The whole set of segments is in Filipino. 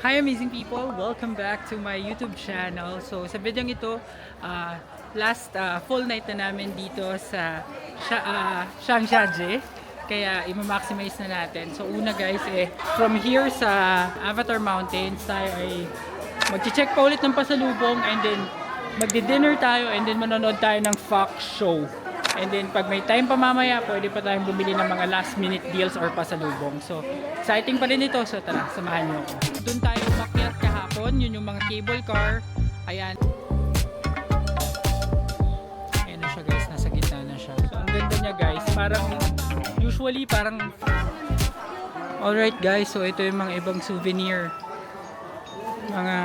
Hi amazing people! Welcome back to my YouTube channel. So sa video ito, last full night na namin dito sa Zhangjiajie. Kaya i-maximize na natin. So una guys, from here sa Avatar Mountains tayo ay mag-check pa ulit ng pasalubong and then magdi-dinner tayo and then manonood tayo ng Fox show. And then pag may time pa mamaya, pwede pa tayong bumili ng mga last minute deals or pasalubong. So exciting pa rin ito. So tara, samahan nyo ako. Doon tayo umakyat kahapon. Yun yung mga cable car. Ayan. Ayan na siya guys. Nasa gitna na siya. So ang ganda niya guys. Parang usually parang alright guys. So ito yung mga ibang souvenir. Mga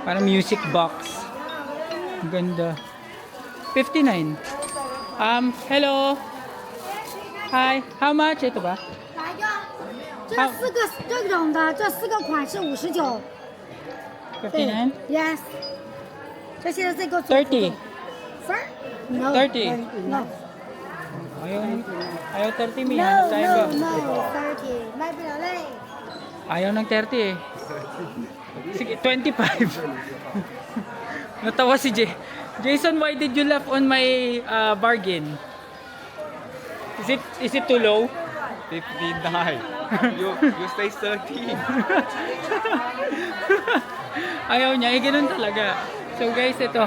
parang music box. Ang ganda. 59. Hello. Hi. How much? Ito ba? 哪一个？这种的，这四个款是59。对 59? ，Yes。这些是这个 30. Sir? No. 30. No. Ayaw 30 mi. No, Hanap tayo ba? no, no. 30. 卖不了嘞。 Ayaw ng 30 eh. Sige, 25. Natawa si Jason, why did you laugh on my bargain? Is it too low? 59. You say 30. Ayaw niya, ganun talaga. So guys, ito.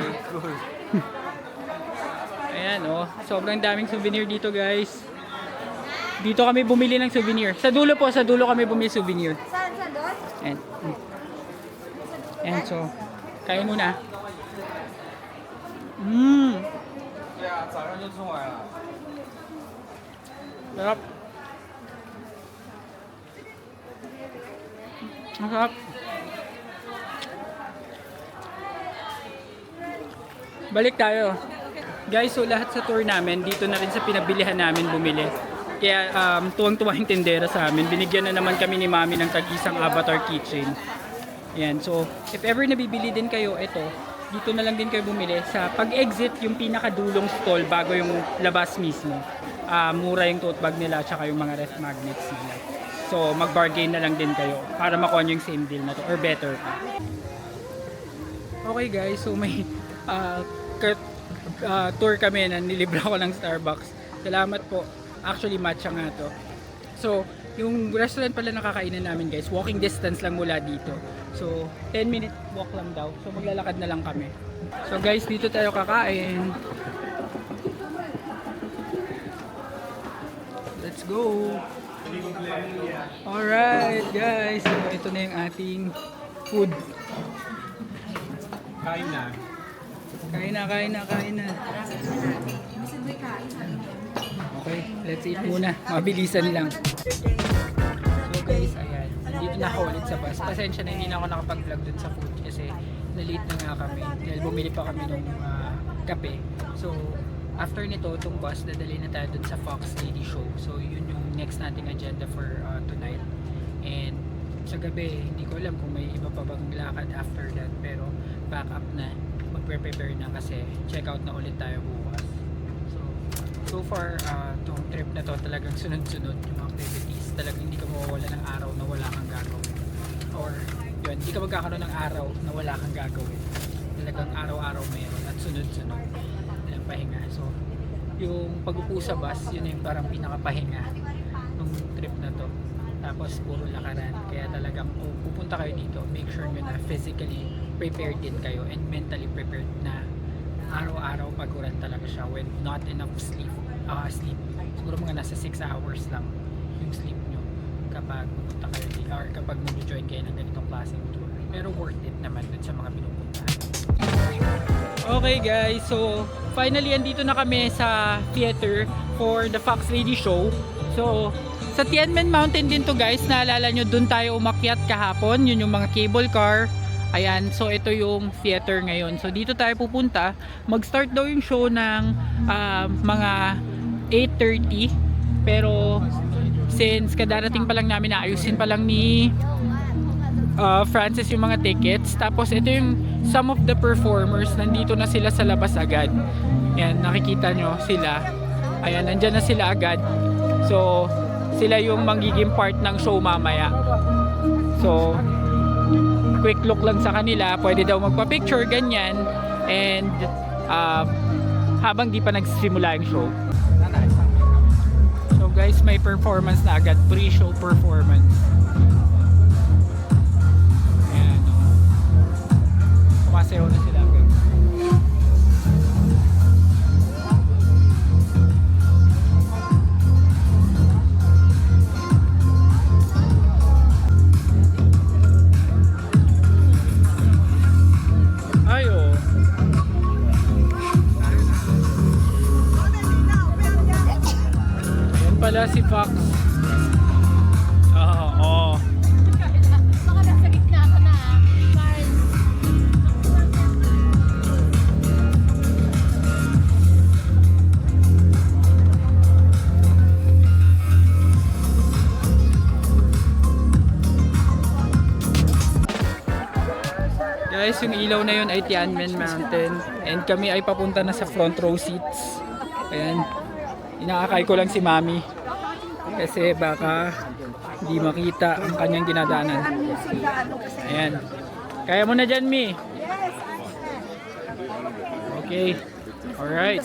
Ayan oh, sobrang daming souvenir dito guys. Dito kami bumili ng souvenir. Sa dulo kami bumili souvenir. Ayan. Ayan, so, kain muna. Sarap. Ang sarap. Balik tayo. Guys, so lahat sa tour namin, dito na rin sa pinabilihan namin bumili. Kaya tuwang-tuwa yung tindera sa amin. Binigyan na naman kami ni Mami ng tag-isang Avatar keychain. Ayan, so if ever nabibili din kayo, ito, dito na lang din kayo bumili. Sa pag-exit, yung pinakadulong stall bago yung labas mismo. Mura yung tote bag nila at yung mga ref magnets nila. So mag-bargain na lang din kayo para makuha nyo yung same deal na to or better pa. Okay guys, so may tour kami na nilibra ko ng Starbucks. Salamat po. Actually matcha nga to. So yung restaurant pala nakakainan namin guys, walking distance lang mula dito. So 10-minute walk lang daw. So maglalakad na lang kami. So guys, dito tayo kakain. Let's go. Alright guys, so ito na yung ating food. Kain na. Kain na. Okay, let's eat muna. Mabilisan lang. So guys, ayan. Dito na ako ulit sa bus. Pasensya na hindi na ako nakapag-vlog dun sa food kasi na-late na nga kami. Dahil bumili pa kami ng kape. So, after nito, itong bus, dadali na tayo dun sa Fox Lady Show. So, yun yung next nating agenda for tonight. And sa gabi, hindi ko alam kung may iba pa bang lakad after that. Pero, back up na. Magpre-prepare na kasi check out na ulit tayo bukas. So far, itong trip na to talagang sunod-sunod yung activities. Talagang hindi ka mawawala ng araw na wala kang gagawin. Or, yun, hindi ka magkakaroon ng araw na wala kang gagawin. Talagang araw-araw mayroon at sunod-sunod ng pahinga. So, yung pag-upo sa bus, yun yung parang pinakapahinga ng trip na to. Tapos, puro lakaran. Kaya talagang kung pupunta kayo dito, make sure nyo na physically prepared din kayo and mentally prepared na araw-araw paguran talaga siya with not enough sleep. Siguro mga nasa 6 hours lang yung sleep nyo kapag pupunta kayo dito or kapag mag-join kayo ng ganitong klaseng tour. Pero worth it naman dun sa mga pinupuntahan. Okay guys, so finally andito na kami sa theater for the Fox Lady Show. So sa Tianmen Mountain din to guys, naalala nyo dun tayo umakyat kahapon, yun yung mga cable car. Ayan, so ito yung theater ngayon. So dito tayo pupunta. Mag-start daw yung show ng mga 8:30. Pero since kadarating pa lang namin, naayusin pa lang ni Francis yung mga tickets. Tapos ito yung some of the performers. Nandito na sila sa labas agad. Ayan, nakikita nyo sila. Ayan, nandyan na sila agad. So sila yung magiging part ng show mamaya. So quick look lang sa kanila, pwede daw magpa-picture, ganyan. And habang di pa nagsimula yung show. So guys, may performance na agad, pre-show performance. Ayan, no? Sumasayaw na sila guys. Ayo. Ayan pala si Fox. Oo. Baka nasa gitna ka na, Carl. Guys, yung ilaw na yun ay Tianmen Mountain. And kami ay papunta na sa front row seats. Ayan. Inaakay ko lang si Mami. Kasi baka hindi makita ang kanyang dinadaanan. Ayan. Kaya mo na dyan, Mi. Okay. Alright.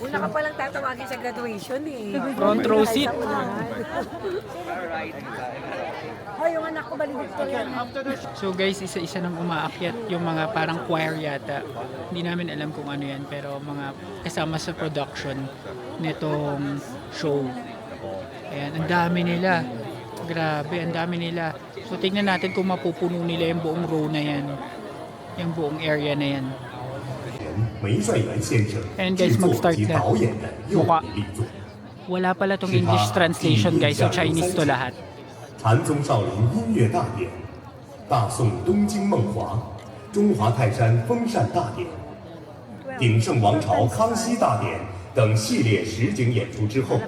Una ka palang tatawagin sa graduation eh. Front row seat. Hoy, yung anak ko balinig ko yan. So guys, isa-isa nang umaakyat yung mga parang choir yata. Hindi namin alam kung ano yan, pero mga kasama sa production nitong show. Ayan, ang dami nila. Grabe, ang dami nila. So tingnan natin kung mapupuno nila yung buong row na yan. Yung buong area na yan. 梅帅元先生 And 制 guys, 作 mag-start 及 na. 导演的又 Mukha. 一力作， Wala pala tong 是 English 他 translation 第一 guys, so 部 Chinese to lahat. 禅宗少林音乐大典、大宋东京梦华、中华泰山封禅大典、鼎盛王朝康熙大典等系列实景演出之后，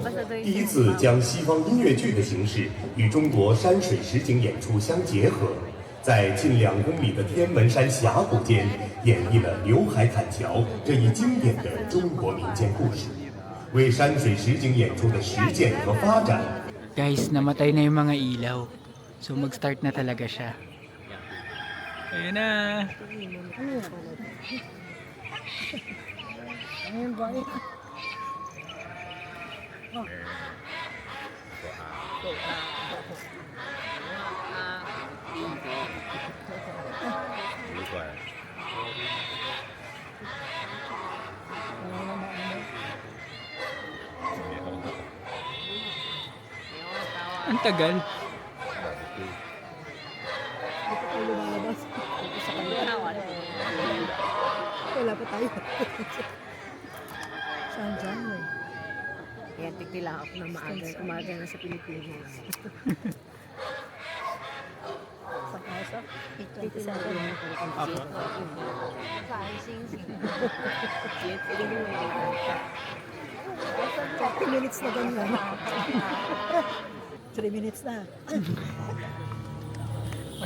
第一次将西方音乐剧的形式与中国山水实景演出相结合，在近2公里的天门山峡谷间演绎了刘海砍桥这一经典的中国民间故事，为山水实景演出的实践和发展。 Guys, namatay na yung mga ilaw. So mag-start na talaga siya. Ayan na. Ang tagal. Wala pa tayo. Saan dyan mo? Kaya tigtila ako na maaga. Umaga na sa Pilipinas. Sa kasa? Dito sa Apo. 30 minutes na ganyan. 3 minutes na.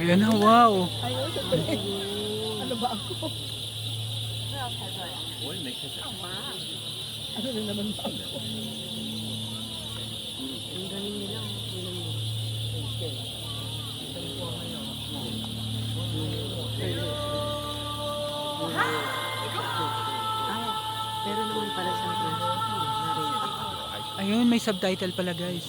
Ayan na, wow. Ano ba ako? Ano na naman ba ako? Ang galing nila. Pero naman pala sa akin. Ayun, may subtitle pala guys.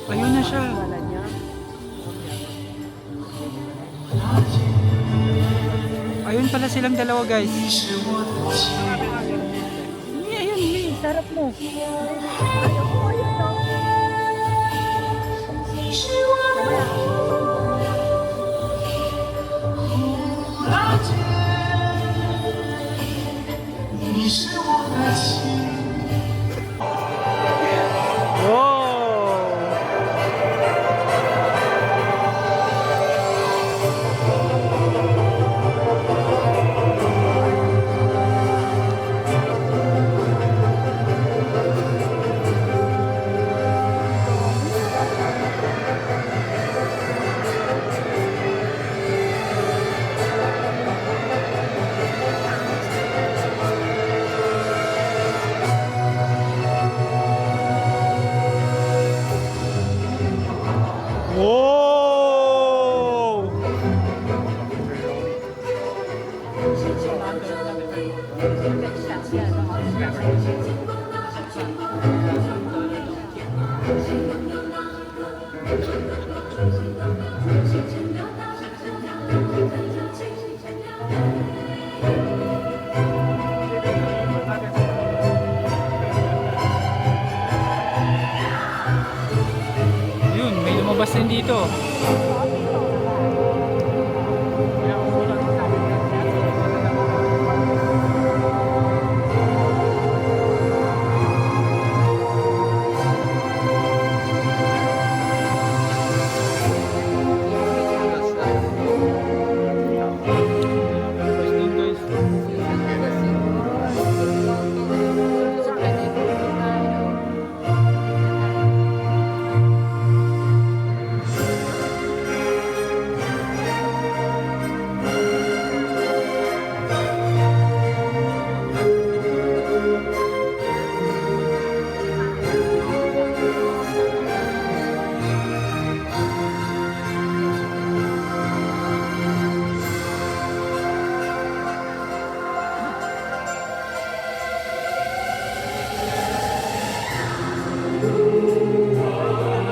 Ayun na siya. Wala niya. Ayun pala silang dalawa, guys. Ayun, sarap mo. Wow! Yun, may lumabas din dito.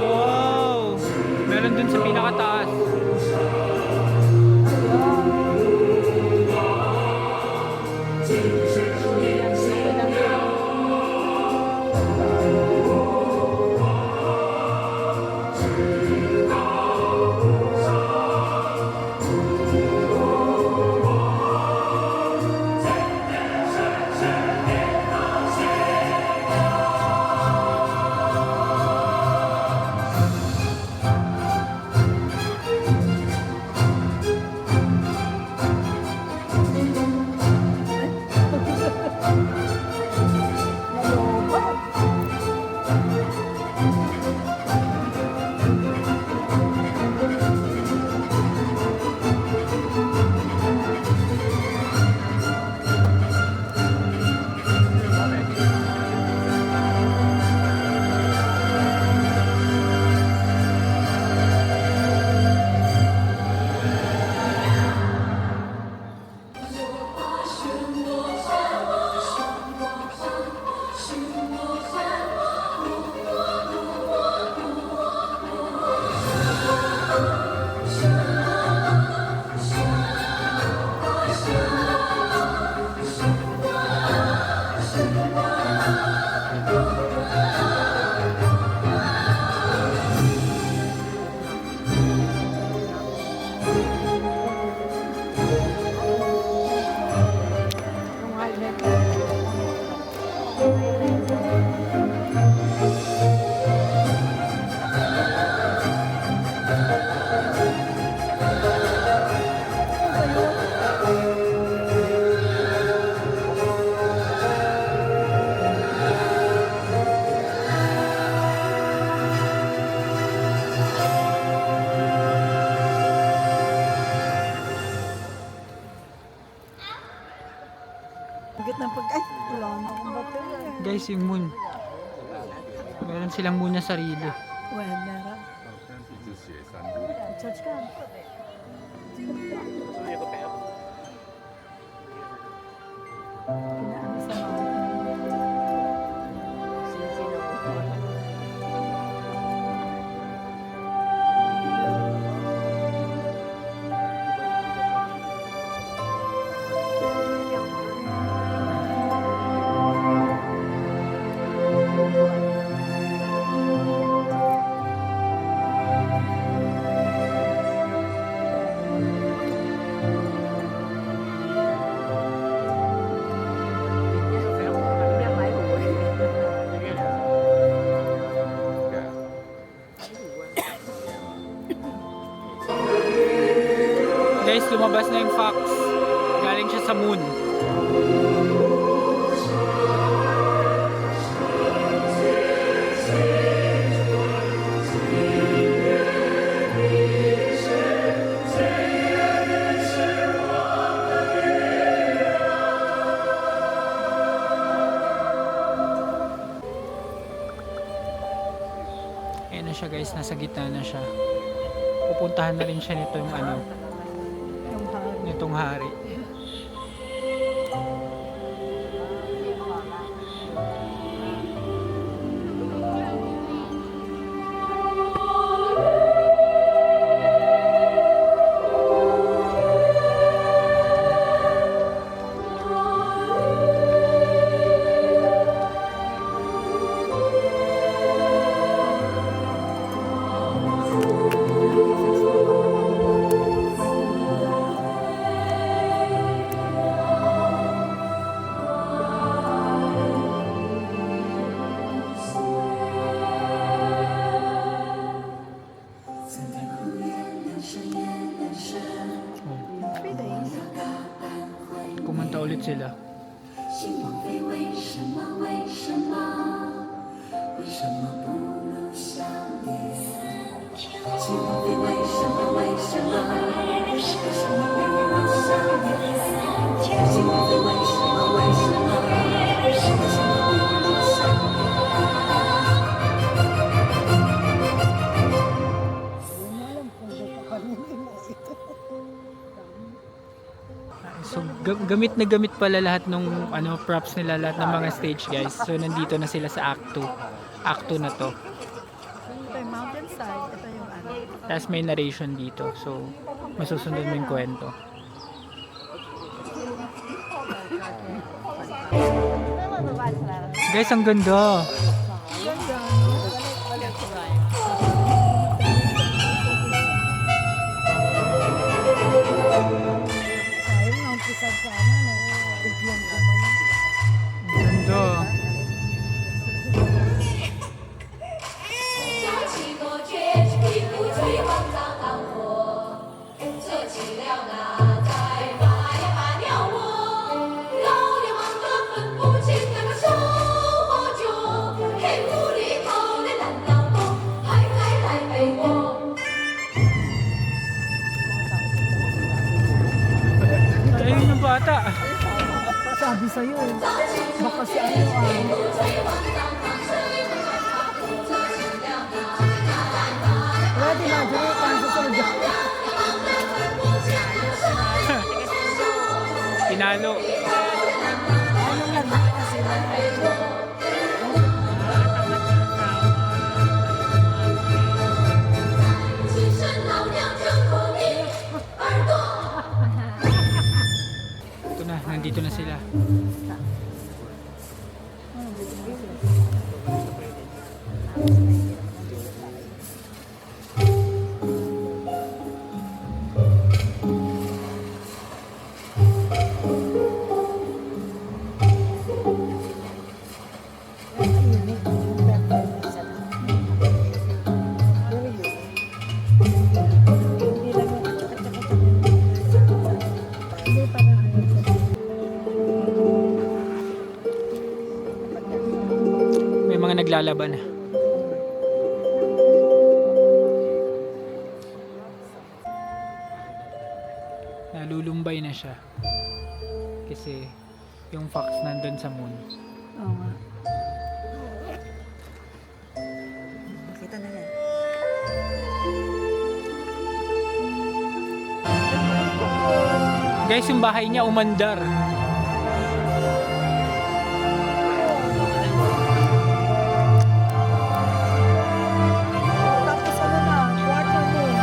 Wow! Meron dun sa pinakataas. Guys, yung moon. Meron silang moon na sarili. lumabas na yung fox. Galing siya sa moon. Ayan na siya guys, nasa gitna na siya. Pupuntahan na rin siya nitong ano, nitong hari. Kumanta ulit sila. So gamit na gamit pala lahat ng ano props nila, lahat ng mga stage guys. So nandito na sila sa Act 2. Act 2 na to. Ito yung mountainside. Ito yung ano. Tapos may narration dito. So masusunod mo yung kwento. Guys, ang ganda. Ganda. 架起多绝，一鼓吹黄张当火，这起了那在发呀发了我，老娘忙得分不清那个手和脚，黑屋里头的男老公还来陪我。 Ayun yung bata. Sabi sa'yo, baka si ano Pwede na, dyan ang susunod. Tinalo. Ano nga ba kasi na? 只剩老娘挣脱你耳朵。 Ito na, nandito na sila. May mga naglalaban. Nalulumbay na siya. Kasi yung fox nandun sa moon. Oo nga. Kita na yan. Guys, yung bahay niya umandar. Tapos ano na, quarter moon.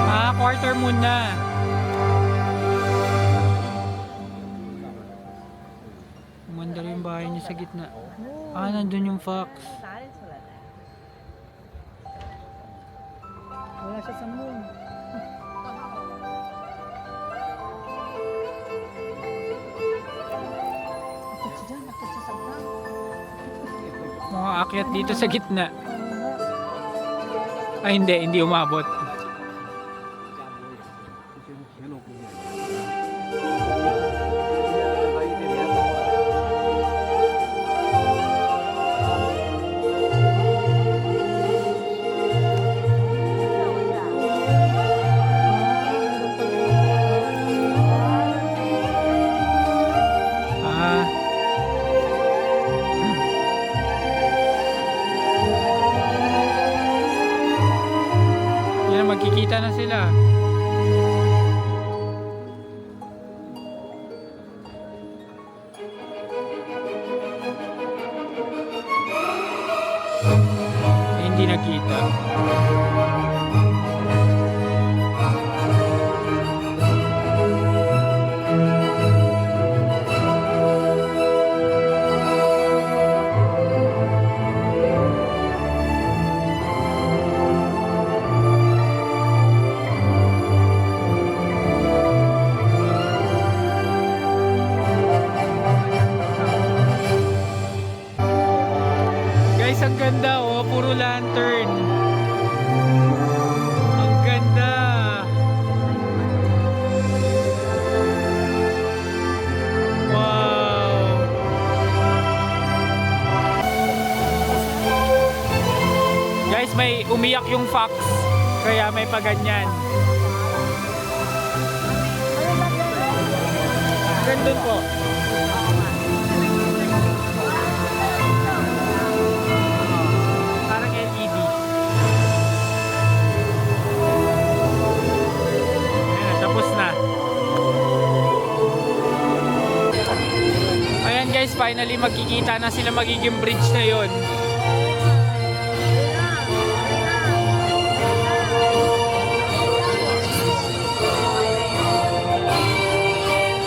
Ah, quarter moon na. Umandar yung bahay niya sa gitna. Ah, nandun yung fox. Wala siya sa moon. Nakit siya sa ground. Mga akyat dito sa gitna. Ay, hindi umabot. Ah. Yan, magkikita na sila. Hindi nakita. Guys, ang ganda oh, puro lantern. Ang ganda. Wow. Guys, may umiyak yung fox, kaya may paganyan. Ganda po. Parang LED. Ayan, tapos na. Ayan guys, finally magkikita na sila, magiging bridge na yon.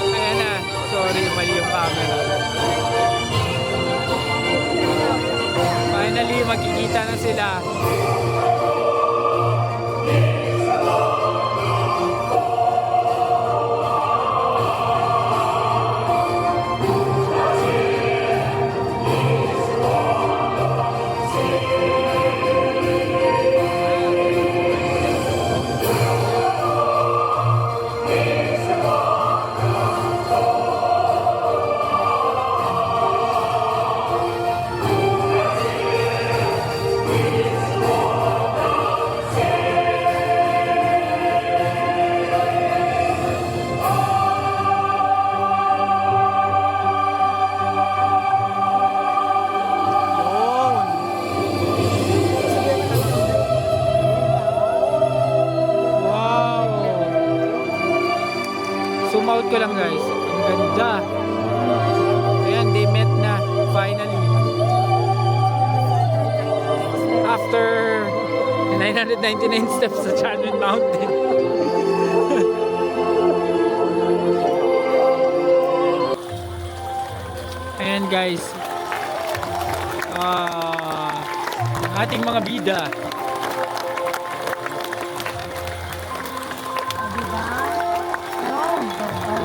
Ayan na. Sorry, mali yung camera. Finally, magkikita na sila. Wow! Zoom out ko lang guys. Ang ganda. Ayan, they met na. Finally. After 999 steps sa Channel Mountain. Ayan guys. Ating mga bida.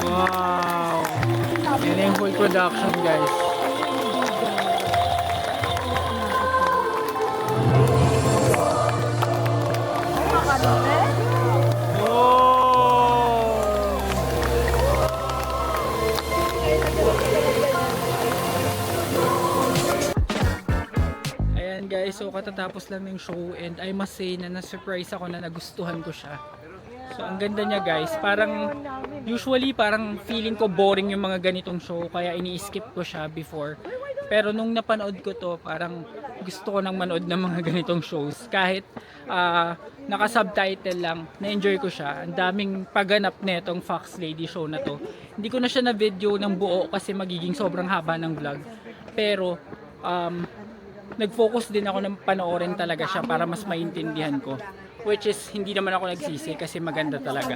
Wow! Yan yung full production guys. Ayan guys, so katatapos lang ng show and I must say na na-surprise ako na nagustuhan ko siya. So ang ganda niya guys, parang usually parang feeling ko boring yung mga ganitong show kaya ini-skip ko siya before. Pero nung napanood ko to, parang gusto ko nang manood ng mga ganitong shows. Kahit naka-subtitle lang, na-enjoy ko siya. Ang daming pagganap na itong Fox Lady show na to. Hindi ko na siya na-video ng buo kasi magiging sobrang haba ng vlog. Pero nag-focus din ako ng panoorin talaga siya para mas maintindihan ko. Which is, hindi naman ako nagsisi kasi maganda talaga.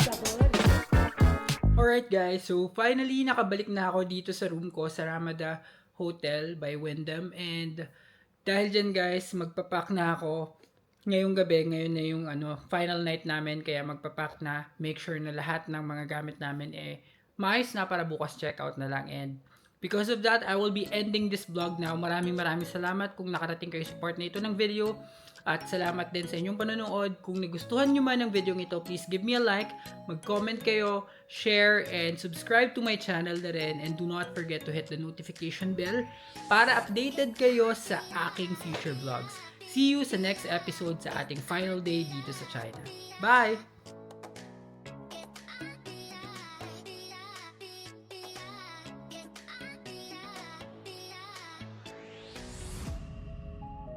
Alright guys, so finally nakabalik na ako dito sa room ko sa Ramada Hotel by Wyndham. And dahil dyan guys, magpapack na ako ngayong gabi. Ngayon na yung final night namin, kaya magpapack na. Make sure na lahat ng mga gamit namin maayos na para bukas checkout na lang. And because of that, I will be ending this vlog now. Maraming salamat kung nakarating kayo support na ito ng video. At salamat din sa inyong panonood. Kung nagustuhan nyo man ang video ito, please give me a like, mag-comment kayo, share, and subscribe to my channel na rin. And do not forget to hit the notification bell para updated kayo sa aking future vlogs. See you sa next episode sa ating final day dito sa China. Bye!